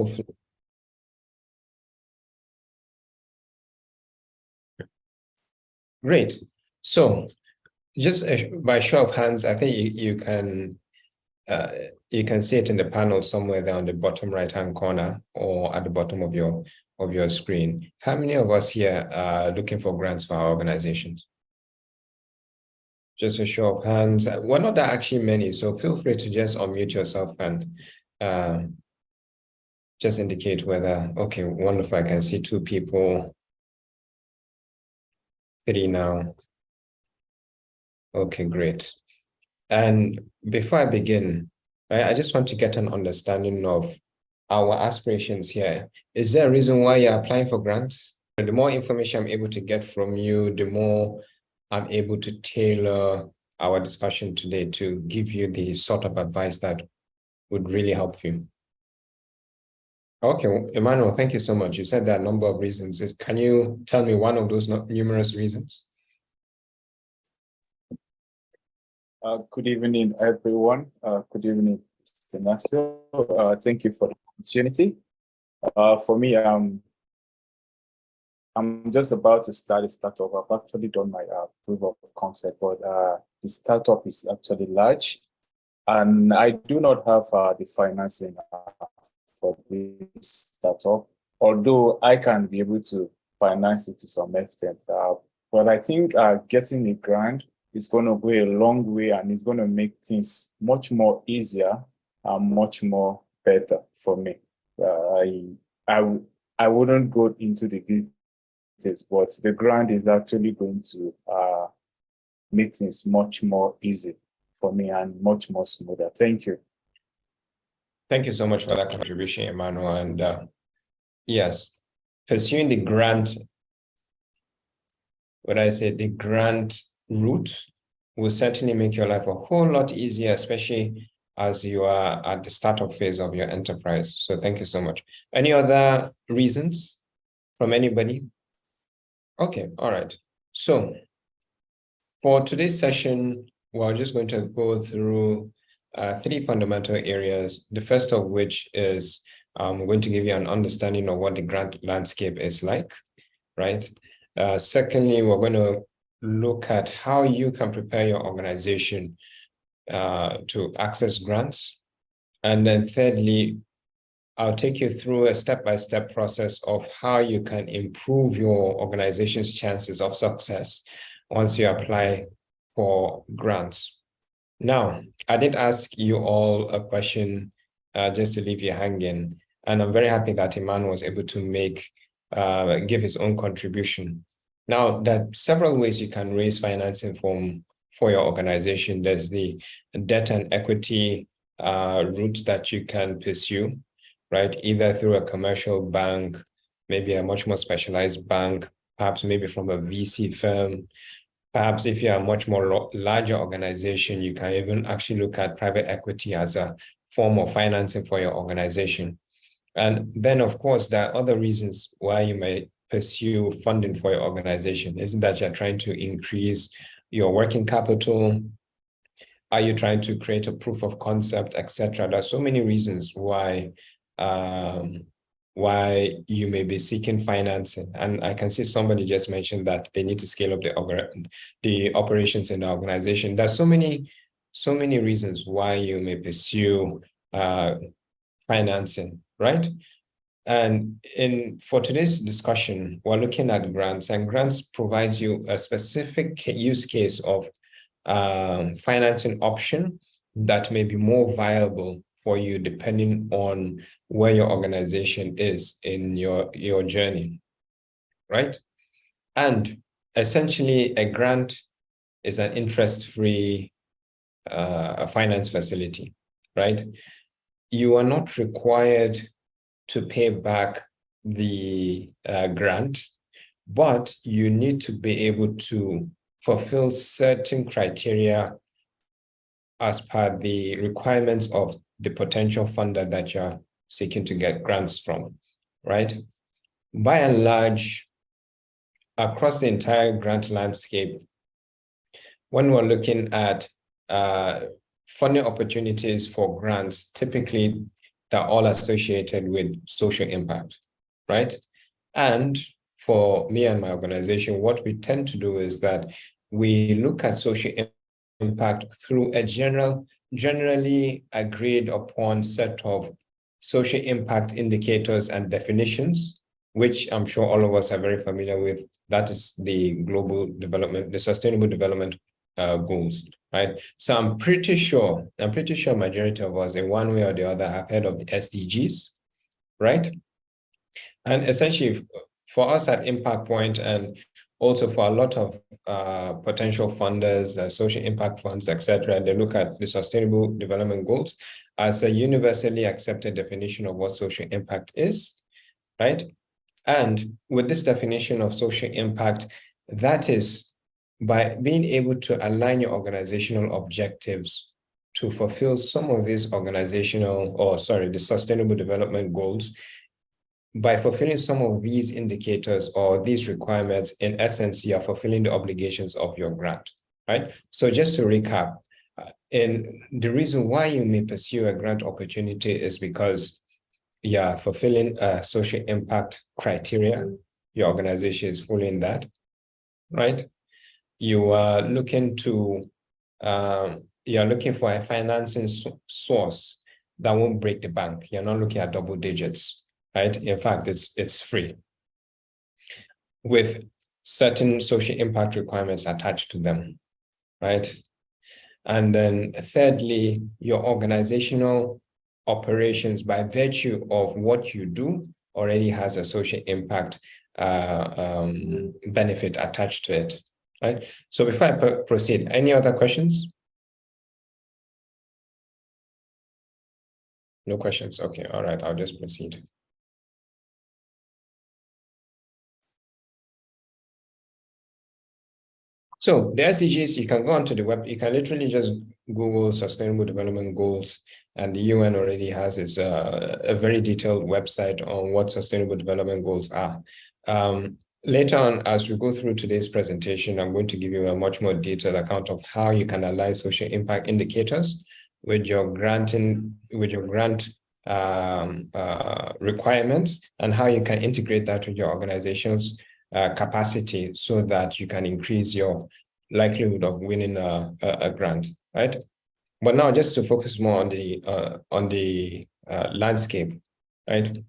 Hopefully. Great. So just by show of hands, I think you can see it in the panel somewhere there on the bottom right-hand corner or at the bottom of your screen. How many of us here are looking for grants for our organizations? Just a show of hands. We're not that actually many, so feel free to just unmute yourself and just indicate whether, okay, wonderful, I can see 2 people, 3 now. Okay, great. And before I begin, I just want to get an understanding of our aspirations here. Is there a reason why you're applying for grants? The more information I'm able to get from you, the more I'm able to tailor our discussion today to give you the sort of advice that would really help you. Okay, Emmanuel, thank you so much. You said there are a number of reasons. Can you tell me one of those numerous reasons? Good evening, everyone. Good evening, Mr. Nasir. Thank you for the opportunity. For me, I'm just about to start a startup. I've actually done my proof of concept, but the startup is actually large, and I do not have the financing for this startup. Although I can be able to finance it to some extent, but I think getting a grant is going to go a long way, and it's going to make things much more easier and much more better for me. I wouldn't go into the details, but the grant is actually going to make things much more easy for me and much more smoother. Thank you. Thank you so much for that contribution, Emmanuel. And yes, pursuing the grant, the grant route will certainly make your life a whole lot easier, especially as you are at the startup phase of your enterprise. So thank you so much. Any other reasons from anybody? Okay, all right. So for today's session, we're just going to go through 3 fundamental areas. The first of which is I'm going to give you an understanding of what the grant landscape is like, right? Secondly, we're going to look at how you can prepare your organization to access grants. And then thirdly, I'll take you through a step-by-step process of how you can improve your organization's chances of success once you apply for grants. Now, I did ask you all a question just to leave you hanging, and I'm very happy that Iman was able to give his own contribution. Now, there are several ways you can raise financing for your organization. There's the debt and equity route that you can pursue, right? Either through a commercial bank, maybe a much more specialized bank, perhaps maybe from a VC firm. Perhaps if you're a much more larger organization, you can even actually look at private equity as a form of financing for your organization. And then, of course, there are other reasons why you may pursue funding for your organization. Isn't that you're trying to increase your working capital? Are you trying to create a proof of concept, etc.? There are so many reasons why you may be seeking financing. And I can see somebody just mentioned that they need to scale up the operations in the organization. There's so many reasons why you may pursue financing, right? And for today's discussion, we're looking at grants, and grants provides you a specific use case of financing option that may be more viable for you depending on where your organization is in your journey, right? And essentially, a grant is an interest-free finance facility, right? You are not required to pay back the grant, but you need to be able to fulfill certain criteria as per the requirements of the potential funder that you're seeking to get grants from, right? By and large, across the entire grant landscape, when we're looking at funding opportunities for grants, typically that are all associated with social impact, right? And for me and my organization, what we tend to do is that we look at social impact through a generally agreed upon set of social impact indicators and definitions, which I'm sure all of us are very familiar with. That is the global development, the sustainable development goals, right? So I'm pretty sure majority of us in one way or the other have heard of the SDGs, right? And essentially for us at Impact Point, and also for a lot of potential funders, social impact funds, etc., they look at the Sustainable Development Goals as a universally accepted definition of what social impact is, right? And with this definition of social impact, that is by being able to align your organizational objectives to fulfill some of these the Sustainable Development Goals. By fulfilling some of these indicators or these requirements, in essence, you are fulfilling the obligations of your grant, right? So just to recap, and the reason why you may pursue a grant opportunity is because you are fulfilling social impact criteria. Your organization is following that, right? You are looking to, you're looking for a financing source that won't break the bank. You're not looking at double digits, right? In fact, it's free with certain social impact requirements attached to them, right? And then thirdly, your organizational operations, by virtue of what you do, already has a social impact benefit attached to it, right? So before I proceed, any other questions? No questions. Okay, all right, I'll just proceed. So the SDGs, you can go onto the web, you can literally just Google Sustainable Development Goals, and the UN already has a very detailed website on what Sustainable Development Goals are. Later on, as we go through today's presentation, I'm going to give you a much more detailed account of how you can align social impact indicators with your grant requirements, and how you can integrate that with your organization's capacity so that you can increase your likelihood of winning a grant, right? But now just to focus more on the landscape, right?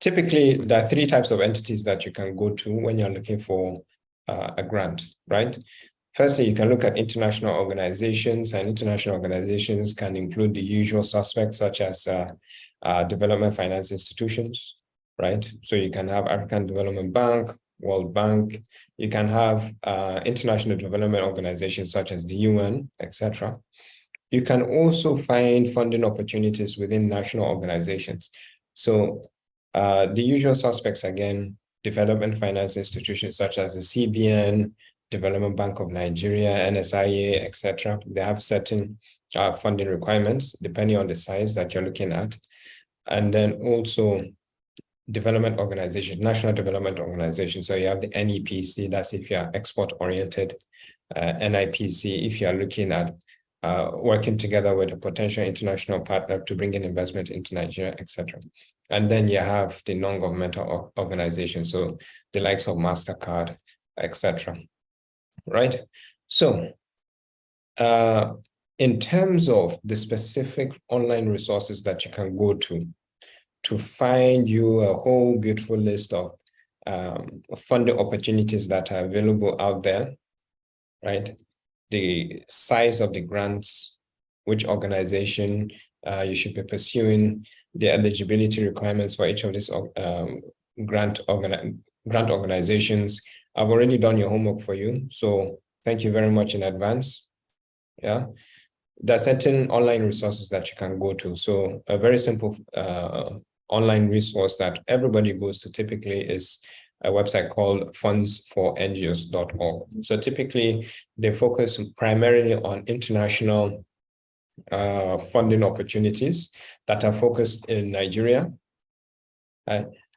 Typically, there are three types of entities that you can go to when you're looking for a grant, right? Firstly, you can look at international organizations, and international organizations can include the usual suspects such as development finance institutions, right? So you can have African Development Bank, World Bank, you can have international development organizations such as the UN, etc. You can also find funding opportunities within national organizations. So the usual suspects, again, development finance institutions such as the CBN, Development Bank of Nigeria, NSIA, etc. They have certain funding requirements depending on the size that you're looking at. And then also development organizations, national development organizations. So you have the NEPC, that's if you're export-oriented, NIPC, if you're looking at working together with a potential international partner to bring in investment into Nigeria, etc. And then you have the non-governmental organizations, so the likes of MasterCard, etc. Right? So in terms of the specific online resources that you can go to find you a whole beautiful list of funding opportunities that are available out there, right? The size of the grants, which organization you should be pursuing, the eligibility requirements for each of these grant organizations. I've already done your homework for you, so thank you very much in advance. Yeah, there are certain online resources that you can go to. So a very simple online resource that everybody goes to typically is a website called fundsforngos.org. So typically they focus primarily on international funding opportunities that are focused in Nigeria.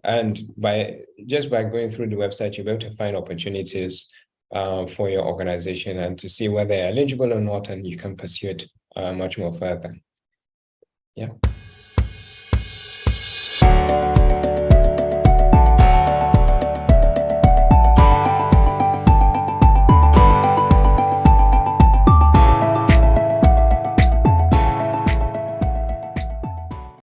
And by going through the website, you'll be able to find opportunities for your organization and to see whether they're eligible or not, and you can pursue it much more further. Yeah.